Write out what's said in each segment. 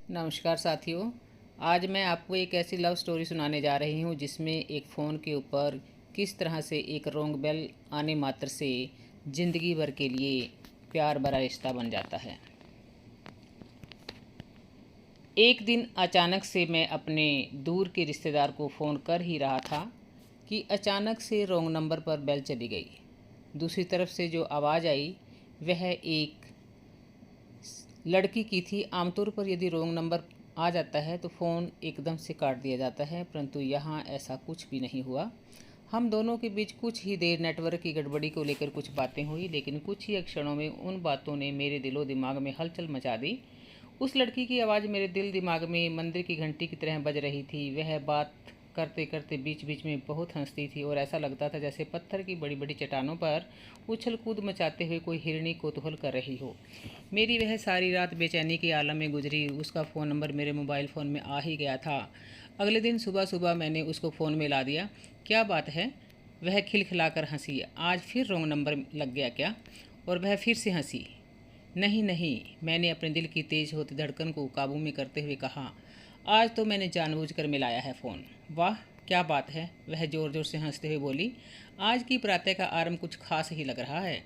नमस्कार साथियों। आज मैं आपको एक ऐसी लव स्टोरी सुनाने जा रही हूँ जिसमें एक फ़ोन के ऊपर किस तरह से एक रॉन्ग बेल आने मात्र से ज़िंदगी भर के लिए प्यार भरा रिश्ता बन जाता है। एक दिन अचानक से मैं अपने दूर के रिश्तेदार को फ़ोन कर ही रहा था कि अचानक से रॉन्ग नंबर पर बेल चली गई। दूसरी तरफ से जो आवाज़ आई वह एक लड़की की थी। आमतौर पर यदि रॉन्ग नंबर आ जाता है तो फ़ोन एकदम से काट दिया जाता है, परंतु यहाँ ऐसा कुछ भी नहीं हुआ। हम दोनों के बीच कुछ ही देर नेटवर्क की गड़बड़ी को लेकर कुछ बातें हुई, लेकिन कुछ ही क्षणों में उन बातों ने मेरे दिलो दिमाग में हलचल मचा दी। उस लड़की की आवाज़ मेरे दिल दिमाग में मंदिर की घंटी की तरह बज रही थी। वह बात करते करते बीच बीच में बहुत हंसती थी और ऐसा लगता था जैसे पत्थर की बड़ी बड़ी चट्टानों पर उछल कूद मचाते हुए कोई हिरनी कौतूहल कर रही हो। मेरी वह सारी रात बेचैनी के आलम में गुजरी। उसका फ़ोन नंबर मेरे मोबाइल फ़ोन में आ ही गया था। अगले दिन सुबह सुबह मैंने उसको फ़ोन में ला दिया। क्या बात है? वह खिलखिलाकर हंसी। आज फिर रॉन्ग नंबर लग गया क्या? और वह फिर से हंसी। नहीं नहीं, मैंने अपने दिल की तेज़ होती धड़कन को काबू में करते हुए कहा। आज तो मैंने जानबूझकर मिलाया है फ़ोन। वाह क्या बात है, वह ज़ोर ज़ोर से हंसते हुए बोली। आज की प्रातः का आरंभ कुछ खास ही लग रहा है।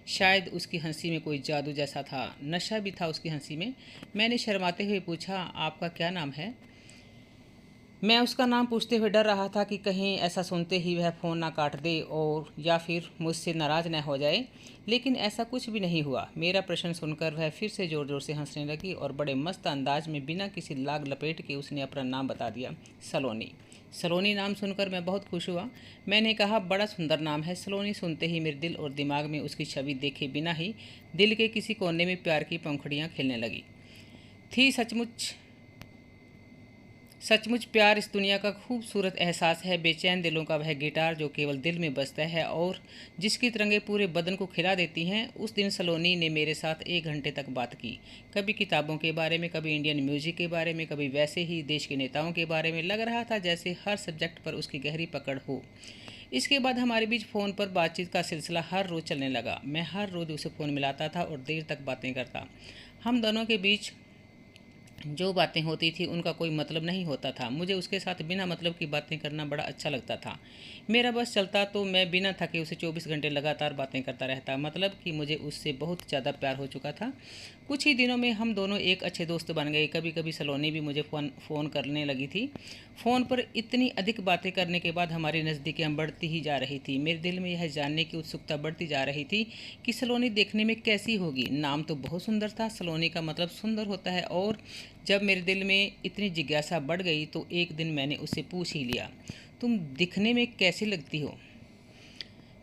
शायद उसकी हंसी में कोई जादू जैसा था, नशा भी था उसकी हंसी में। मैंने शर्माते हुए पूछा, आपका क्या नाम है? मैं उसका नाम पूछते हुए डर रहा था कि कहीं ऐसा सुनते ही वह फ़ोन ना काट दे और या फिर मुझसे नाराज़ न हो जाए, लेकिन ऐसा कुछ भी नहीं हुआ। मेरा प्रश्न सुनकर वह फिर से ज़ोर ज़ोर से हंसने लगी और बड़े मस्त अंदाज में बिना किसी लाग लपेट के उसने अपना नाम बता दिया, सलोनी। सलोनी नाम सुनकर मैं बहुत खुश हुआ। मैंने कहा, बड़ा सुंदर नाम है। सलोनी सुनते ही मेरे दिल और दिमाग में उसकी छवि देखे बिना ही दिल के किसी कोने में प्यार की पंखुड़ियाँ खिलने लगी थी। सचमुच सचमुच प्यार इस दुनिया का खूबसूरत एहसास है, बेचैन दिलों का वह गिटार जो केवल दिल में बजता है और जिसकी तरंगें पूरे बदन को खिला देती हैं। उस दिन सलोनी ने मेरे साथ 1 घंटे तक बात की। कभी किताबों के बारे में, कभी इंडियन म्यूजिक के बारे में, कभी वैसे ही देश के नेताओं के बारे में। लग रहा था जैसे हर सब्जेक्ट पर उसकी गहरी पकड़ हो। इसके बाद हमारे बीच फ़ोन पर बातचीत का सिलसिला हर रोज़ चलने लगा। मैं हर रोज़ उसे फ़ोन मिलाता था और देर तक बातें करता। हम दोनों के बीच जो बातें होती थी उनका कोई मतलब नहीं होता था। मुझे उसके साथ बिना मतलब की बातें करना बड़ा अच्छा लगता था। मेरा बस चलता तो मैं बिना थके उसे 24 घंटे लगातार बातें करता रहता। मतलब कि मुझे उससे बहुत ज़्यादा प्यार हो चुका था। कुछ ही दिनों में हम दोनों एक अच्छे दोस्त बन गए। कभी कभी सलोनी भी मुझे फ़ोन करने लगी थी। फ़ोन पर इतनी अधिक बातें करने के बाद हमारी नज़दीकियाँ बढ़ती ही जा रही थी। मेरे दिल में यह जानने की उत्सुकता बढ़ती जा रही थी कि सलोनी देखने में कैसी होगी। नाम तो बहुत सुंदर था, सलोनी का मतलब सुंदर होता है। और जब मेरे दिल में इतनी जिज्ञासा बढ़ गई तो एक दिन मैंने उससे पूछ ही लिया, तुम दिखने में कैसी लगती हो?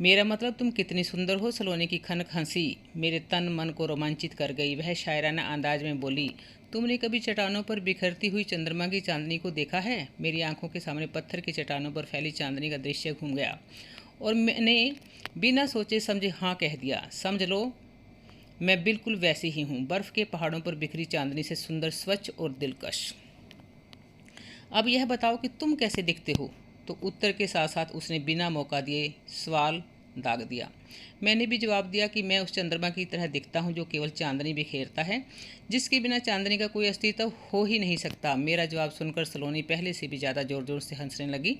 मेरा मतलब तुम कितनी सुंदर हो। सलोनी की खनक हंसी मेरे तन मन को रोमांचित कर गई। वह शायराना अंदाज में बोली, तुमने कभी चट्टानों पर बिखरती हुई चंद्रमा की चांदनी को देखा है? मेरी आंखों के सामने पत्थर की चट्टानों पर फैली चांदनी का दृश्य घूम गया और मैंने बिना सोचे समझे हाँ कह दिया। समझ लो, मैं बिल्कुल वैसी ही हूँ, बर्फ़ के पहाड़ों पर बिखरी चांदनी से सुंदर, स्वच्छ और दिलकश। अब यह बताओ कि तुम कैसे दिखते हो? तो उत्तर के साथ साथ उसने बिना मौका दिए सवाल दाग दिया। मैंने भी जवाब दिया कि मैं उस चंद्रमा की तरह दिखता हूँ जो केवल चांदनी बिखेरता है, जिसके बिना चांदनी का कोई अस्तित्व हो ही नहीं सकता। मेरा जवाब सुनकर सलोनी पहले से भी ज़्यादा ज़ोर ज़ोर से हंसने लगी।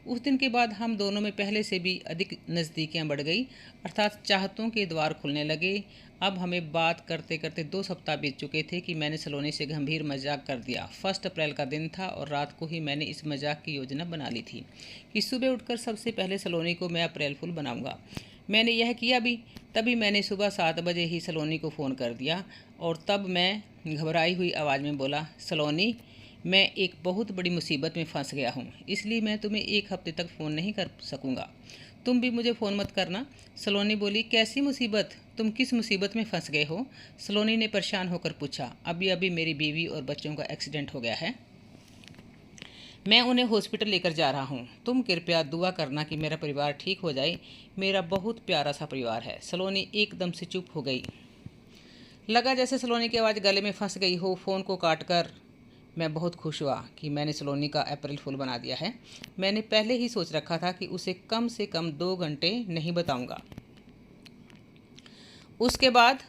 उस दिन के बाद हम दोनों में पहले से भी अधिक नज़दीकियाँ बढ़ गई, अर्थात चाहतों के द्वार खुलने लगे। अब हमें बात करते करते 2 सप्ताह बीत चुके थे कि मैंने सलोनी से गंभीर मजाक कर दिया। 1 अप्रैल का दिन था और रात को ही मैंने इस मजाक की योजना बना ली थी कि सुबह उठकर सबसे पहले सलोनी को मैं अप्रैल फूल बनाऊंगा। मैंने यह किया भी। तभी मैंने सुबह 7 बजे ही सलोनी को फ़ोन कर दिया और तब मैं घबराई हुई आवाज़ में बोला, सलोनी, मैं एक बहुत बड़ी मुसीबत में फंस गया हूँ, इसलिए मैं तुम्हें 1 हफ्ते तक फ़ोन नहीं कर सकूँगा। तुम भी मुझे फ़ोन मत करना। सलोनी बोली, कैसी मुसीबत? तुम किस मुसीबत में फंस गए हो? सलोनी ने परेशान होकर पूछा। अभी अभी मेरी बीवी और बच्चों का एक्सीडेंट हो गया है, मैं उन्हें हॉस्पिटल लेकर जा रहा हूँ। तुम कृपया दुआ करना कि मेरा परिवार ठीक हो जाए। मेरा बहुत प्यारा सा परिवार है। सलोनी एकदम से चुप हो गई। लगा जैसे सलोनी की आवाज़ गले में फंस गई हो। फ़ोन को काट कर मैं बहुत खुश हुआ कि मैंने सलोनी का अप्रैल फूल बना दिया है। मैंने पहले ही सोच रखा था कि उसे कम से कम 2 घंटे नहीं बताऊंगा। उसके बाद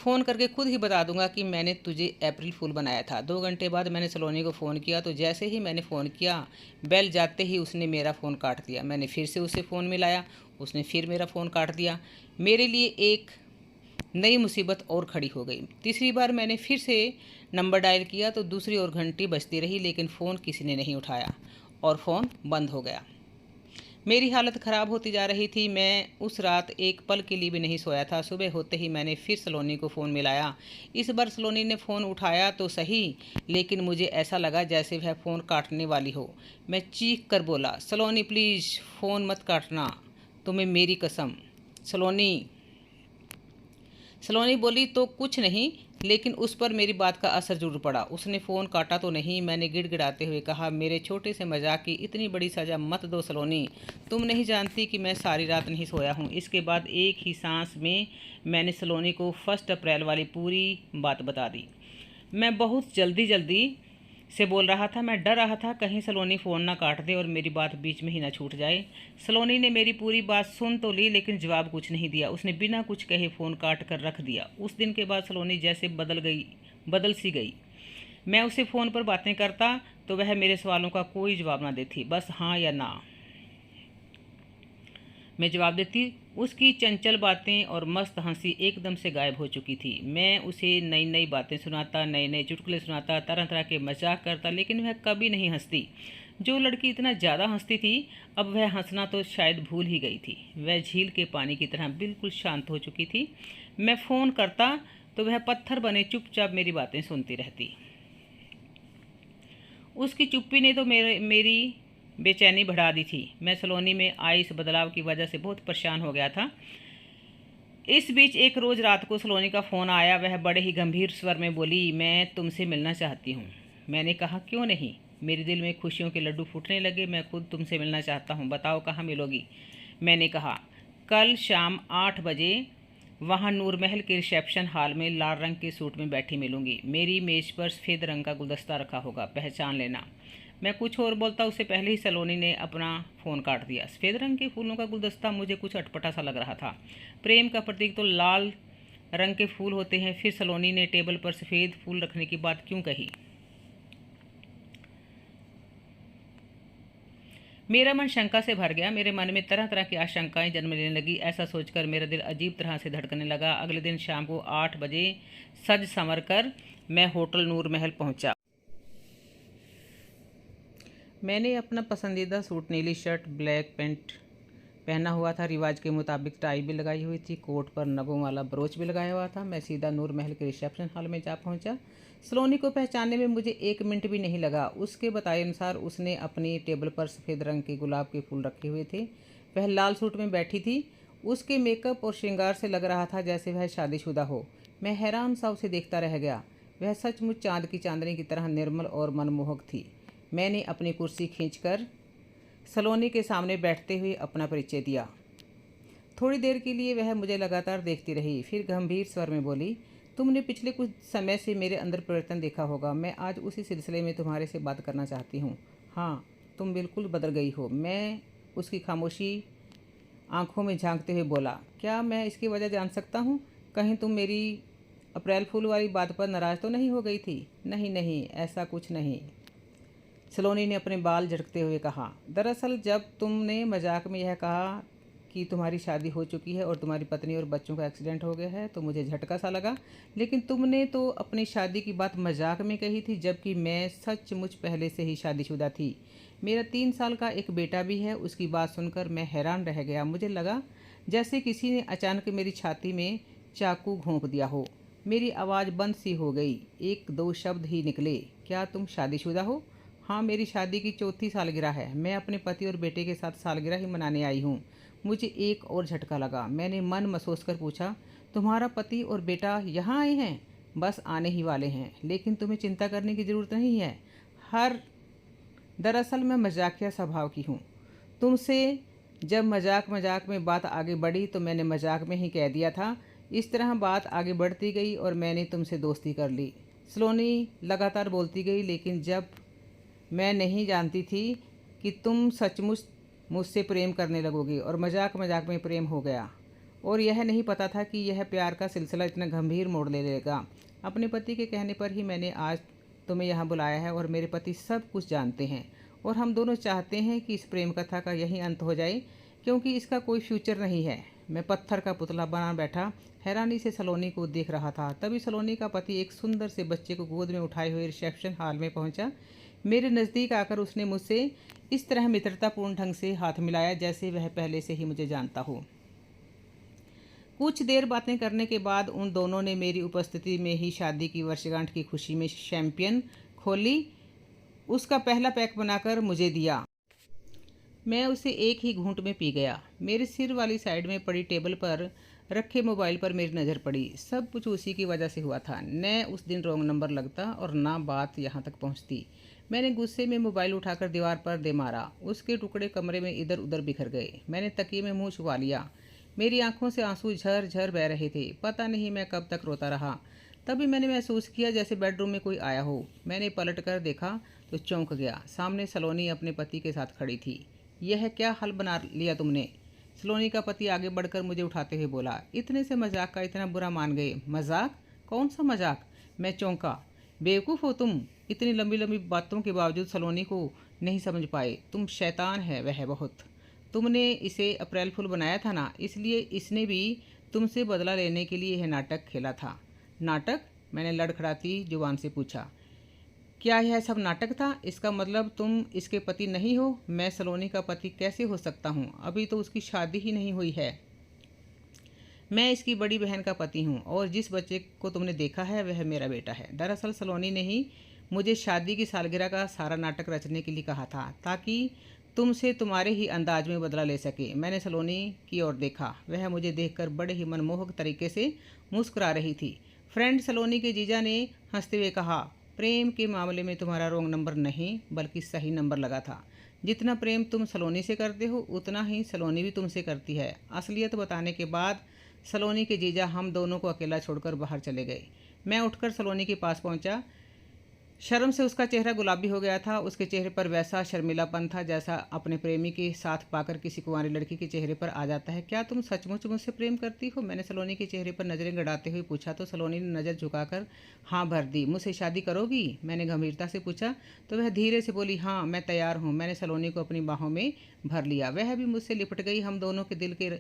फ़ोन करके खुद ही बता दूंगा कि मैंने तुझे अप्रैल फूल बनाया था। 2 घंटे बाद मैंने सलोनी को फ़ोन किया तो जैसे ही मैंने फ़ोन किया, बेल जाते ही उसने मेरा फ़ोन काट दिया। मैंने फिर से उसे फ़ोन मिलाया, उसने फिर मेरा फ़ोन काट दिया। मेरे लिए एक नई मुसीबत और खड़ी हो गई। तीसरी बार मैंने फिर से नंबर डायल किया तो दूसरी ओर घंटी बजती रही, लेकिन फ़ोन किसी ने नहीं उठाया और फ़ोन बंद हो गया। मेरी हालत ख़राब होती जा रही थी। मैं उस रात एक पल के लिए भी नहीं सोया था। सुबह होते ही मैंने फिर सलोनी को फ़ोन मिलाया। इस बार सलोनी ने फ़ोन उठाया तो सही, लेकिन मुझे ऐसा लगा जैसे वह फ़ोन काटने वाली हो। मैं चीख कर बोला, सलोनी प्लीज़ फ़ोन मत काटना, तुम्हें मेरी कसम। सलोनी सलोनी बोली तो कुछ नहीं, लेकिन उस पर मेरी बात का असर जरूर पड़ा। उसने फ़ोन काटा तो नहीं। मैंने गिड़गिड़ाते हुए कहा, मेरे छोटे से मजाक की इतनी बड़ी सज़ा मत दो सलोनी। तुम नहीं जानती कि मैं सारी रात नहीं सोया हूँ। इसके बाद एक ही सांस में मैंने सलोनी को 1 अप्रैल वाली पूरी बात बता दी। मैं बहुत जल्दी से बोल रहा था। मैं डर रहा था कहीं सलोनी फ़ोन ना काट दे और मेरी बात बीच में ही ना छूट जाए। सलोनी ने मेरी पूरी बात सुन तो ली, लेकिन जवाब कुछ नहीं दिया। उसने बिना कुछ कहे फ़ोन काट कर रख दिया। उस दिन के बाद सलोनी जैसे बदल सी गई। मैं उससे फ़ोन पर बातें करता तो वह मेरे सवालों का कोई जवाब ना देती, बस हाँ या ना मैं जवाब देती। उसकी चंचल बातें और मस्त हंसी एकदम से गायब हो चुकी थी। मैं उसे नई नई बातें सुनाता, नए नए चुटकुले सुनाता, तरह तरह के मजाक करता, लेकिन वह कभी नहीं हंसती। जो लड़की इतना ज़्यादा हंसती थी, अब वह हंसना तो शायद भूल ही गई थी। वह झील के पानी की तरह बिल्कुल शांत हो चुकी थी। मैं फ़ोन करता तो वह पत्थर बने चुपचाप मेरी बातें सुनती रहती। उसकी चुप्पी ने तो मेरी बेचैनी बढ़ा दी थी। मैं सलोनी में आई इस बदलाव की वजह से बहुत परेशान हो गया था। इस बीच एक रोज़ रात को सलोनी का फ़ोन आया। वह बड़े ही गंभीर स्वर में बोली, मैं तुमसे मिलना चाहती हूँ। मैंने कहा, क्यों नहीं? मेरे दिल में खुशियों के लड्डू फूटने लगे। मैं खुद तुमसे मिलना चाहता हूँ, बताओ कहाँ मिलोगी? मैंने कहा, कल शाम 8 बजे वहाँ नूर महल के रिसेप्शन हॉल में लाल रंग के सूट में बैठी मिलूंगी। मेरी मेज पर सफ़ेद रंग का गुलदस्ता रखा होगा, पहचान लेना। मैं कुछ और बोलता उससे पहले ही सलोनी ने अपना फ़ोन काट दिया। सफ़ेद रंग के फूलों का गुलदस्ता मुझे कुछ अटपटा सा लग रहा था। प्रेम का प्रतीक तो लाल रंग के फूल होते हैं। फिर सलोनी ने टेबल पर सफ़ेद फूल रखने की बात क्यों कही? मेरा मन शंका से भर गया। मेरे मन में तरह तरह की आशंकाएं जन्म लेने लगी। ऐसा सोचकर मेरा दिल अजीब तरह से धड़कने लगा। अगले दिन शाम को 8 बजे सज संवर कर मैं होटल नूर महल पहुंचा। मैंने अपना पसंदीदा सूट, नीली शर्ट, ब्लैक पैंट पहना हुआ था। रिवाज के मुताबिक टाई भी लगाई हुई थी। कोट पर नगों वाला ब्रोच भी लगाया हुआ था। मैं सीधा नूर महल के रिसेप्शन हॉल में जा पहुंचा। सलोनी को पहचानने में मुझे 1 मिनट भी नहीं लगा। उसके बताए अनुसार उसने अपनी टेबल पर सफ़ेद रंग के गुलाब के फूल रखे हुए थे। वह लाल सूट में बैठी थी। उसके मेकअप और श्रृंगार से लग रहा था जैसे वह शादीशुदा हो। मैं हैरान सा उसे देखता रह गया। वह सचमुच चाँद की चांदनी की तरह निर्मल और मनमोहक थी। मैंने अपनी कुर्सी खींचकर सलोनी के सामने बैठते हुए अपना परिचय दिया। थोड़ी देर के लिए वह मुझे लगातार देखती रही, फिर गंभीर स्वर में बोली, तुमने पिछले कुछ समय से मेरे अंदर परिवर्तन देखा होगा। मैं आज उसी सिलसिले में तुम्हारे से बात करना चाहती हूँ। हाँ, तुम बिल्कुल बदल गई हो। मैं उसकी खामोशी आंखों में झांकते हुए बोला, क्या मैं इसकी वजह जान सकता हूँ? कहीं तुम मेरी अप्रैल फूल वाली बात पर नाराज़ तो नहीं हो गई थी? नहीं नहीं, ऐसा कुछ नहीं, सलोनी ने अपने बाल झटकते हुए कहा। दरअसल जब तुमने मजाक में यह कहा कि तुम्हारी शादी हो चुकी है और तुम्हारी पत्नी और बच्चों का एक्सीडेंट हो गया है तो मुझे झटका सा लगा। लेकिन तुमने तो अपनी शादी की बात मजाक में कही थी, जबकि मैं सचमुच पहले से ही शादीशुदा थी। मेरा 3 साल का एक बेटा भी है। उसकी बात सुनकर मैं हैरान रह गया। मुझे लगा जैसे किसी ने अचानक मेरी छाती में चाकू घोंप दिया हो। मेरी आवाज़ बंद सी हो गई। 1-2 शब्द ही निकले, क्या तुम शादीशुदा हो? हाँ, मेरी शादी की 4थी सालगिरह है। मैं अपने पति और बेटे के साथ सालगिरह ही मनाने आई हूँ। मुझे एक और झटका लगा। मैंने मन महसूस कर पूछा, तुम्हारा पति और बेटा यहाँ आए हैं? बस आने ही वाले हैं, लेकिन तुम्हें चिंता करने की ज़रूरत नहीं है। हर दरअसल मैं मजाकिया स्वभाव की हूँ। तुमसे जब मजाक मजाक में बात आगे बढ़ी तो मैंने मजाक में ही कह दिया था। इस तरह बात आगे बढ़ती गई और मैंने तुमसे दोस्ती कर ली। सलोनी लगातार बोलती गई, लेकिन जब मैं नहीं जानती थी कि तुम सचमुच मुझसे प्रेम करने लगोगी और मजाक मजाक में प्रेम हो गया और यह नहीं पता था कि यह प्यार का सिलसिला इतना गंभीर मोड़ ले लेगा। अपने पति के कहने पर ही मैंने आज तुम्हें यहाँ बुलाया है और मेरे पति सब कुछ जानते हैं और हम दोनों चाहते हैं कि इस प्रेम कथा का यही अंत हो जाए, क्योंकि इसका कोई फ्यूचर नहीं है। मैं पत्थर का पुतला बना बैठा हैरानी से सलोनी को देख रहा था। तभी सलोनी का पति एक सुंदर से बच्चे को गोद में उठाए हुए रिसेप्शन हॉल में पहुंचा। मेरे नज़दीक आकर उसने मुझसे इस तरह मित्रतापूर्ण ढंग से हाथ मिलाया जैसे वह पहले से ही मुझे जानता हो। कुछ देर बातें करने के बाद उन दोनों ने मेरी उपस्थिति में ही शादी की वर्षगांठ की खुशी में शैंपियन खोली। उसका पहला पैक बनाकर मुझे दिया। मैं उसे एक ही घूंट में पी गया। मेरे सिर वाली साइड में पड़ी टेबल पर रखे मोबाइल पर मेरी नज़र पड़ी। सब कुछ उसी की वजह से हुआ था। न उस दिन रॉन्ग नंबर लगता और ना बात यहाँ तक पहुँचती। मैंने गुस्से में मोबाइल उठाकर दीवार पर दे मारा। उसके टुकड़े कमरे में इधर उधर बिखर गए। मैंने तकिए में मुंह छुपा लिया। मेरी आंखों से आंसू झर झर बह रहे थे। पता नहीं मैं कब तक रोता रहा। तभी मैंने महसूस किया जैसे बेडरूम में कोई आया हो। मैंने पलट कर देखा तो चौंक गया। सामने सलोनी अपने पति के साथ खड़ी थी। यह क्या हल बना लिया तुमने? सलोनी का पति आगे बढ़कर मुझे उठाते हुए बोला। इतने से मजाक का इतना बुरा मान गए? मजाक? कौन सा मजाक? मैं चौंका। बेवकूफ़ हो तुम। इतनी लंबी लंबी बातों के बावजूद सलोनी को नहीं समझ पाए। तुम शैतान है वह बहुत। तुमने इसे अप्रैल फूल बनाया था ना, इसलिए इसने भी तुमसे बदला लेने के लिए यह नाटक खेला था। नाटक? मैंने लड़खड़ाती जुबान से पूछा। क्या यह सब नाटक था? इसका मतलब तुम इसके पति नहीं हो? मैं सलोनी का पति कैसे हो सकता हूँ? अभी तो उसकी शादी ही नहीं हुई है। मैं इसकी बड़ी बहन का पति हूँ और जिस बच्चे को तुमने देखा है वह मेरा बेटा है। दरअसल सलोनी ने ही मुझे शादी की सालगिरह का सारा नाटक रचने के लिए कहा था ताकि तुमसे तुम्हारे ही अंदाज में बदला ले सके। मैंने सलोनी की ओर देखा। वह मुझे देखकर बड़े ही मनमोहक तरीके से मुस्कुरा रही थी। फ्रेंड सलोनी के जीजा ने हंसते हुए कहा, प्रेम के मामले में तुम्हारा रॉन्ग नंबर नहीं बल्कि सही नंबर लगा था। जितना प्रेम तुम सलोनी से करते हो उतना ही सलोनी भी तुमसे करती है। असलियत बताने के बाद सलोनी के जीजा हम दोनों को अकेला छोड़कर बाहर चले गए। मैं उठकर सलोनी के पास पहुंचा। शर्म से उसका चेहरा गुलाबी हो गया था। उसके चेहरे पर वैसा शर्मिलापन था जैसा अपने प्रेमी के साथ पाकर किसी कुंवारी लड़की के चेहरे पर आ जाता है। क्या तुम सचमुच मुझसे प्रेम करती हो? मैंने सलोनी के चेहरे पर नज़रें गड़ाते हुए पूछा तो सलोनी ने नज़र झुकाकर हाँ भर दी। मुझसे शादी करोगी? मैंने गंभीरता से पूछा तो वह धीरे से बोली, हाँ मैं तैयार हूँ। मैंने सलोनी को अपनी बाहों में भर लिया। वह भी मुझसे लिपट गई। हम दोनों के दिल के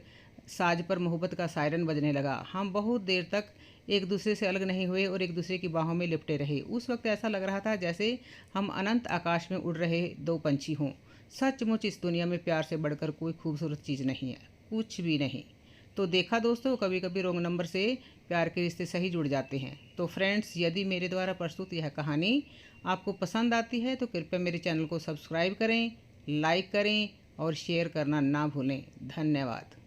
साज पर मोहब्बत का सायरन बजने लगा। हम बहुत देर तक एक दूसरे से अलग नहीं हुए और एक दूसरे की बाहों में लिपटे रहे। उस वक्त ऐसा लग रहा था जैसे हम अनंत आकाश में उड़ रहे दो पंछी हों। सचमुच इस दुनिया में प्यार से बढ़कर कोई खूबसूरत चीज़ नहीं है, कुछ भी नहीं। तो देखा दोस्तों, कभी कभी रॉन्ग नंबर से प्यार के रिश्ते सही जुड़ जाते हैं। तो फ्रेंड्स, यदि मेरे द्वारा प्रस्तुत यह कहानी आपको पसंद आती है तो कृपया मेरे चैनल को सब्सक्राइब करें, लाइक करें और शेयर करना ना भूलें। धन्यवाद।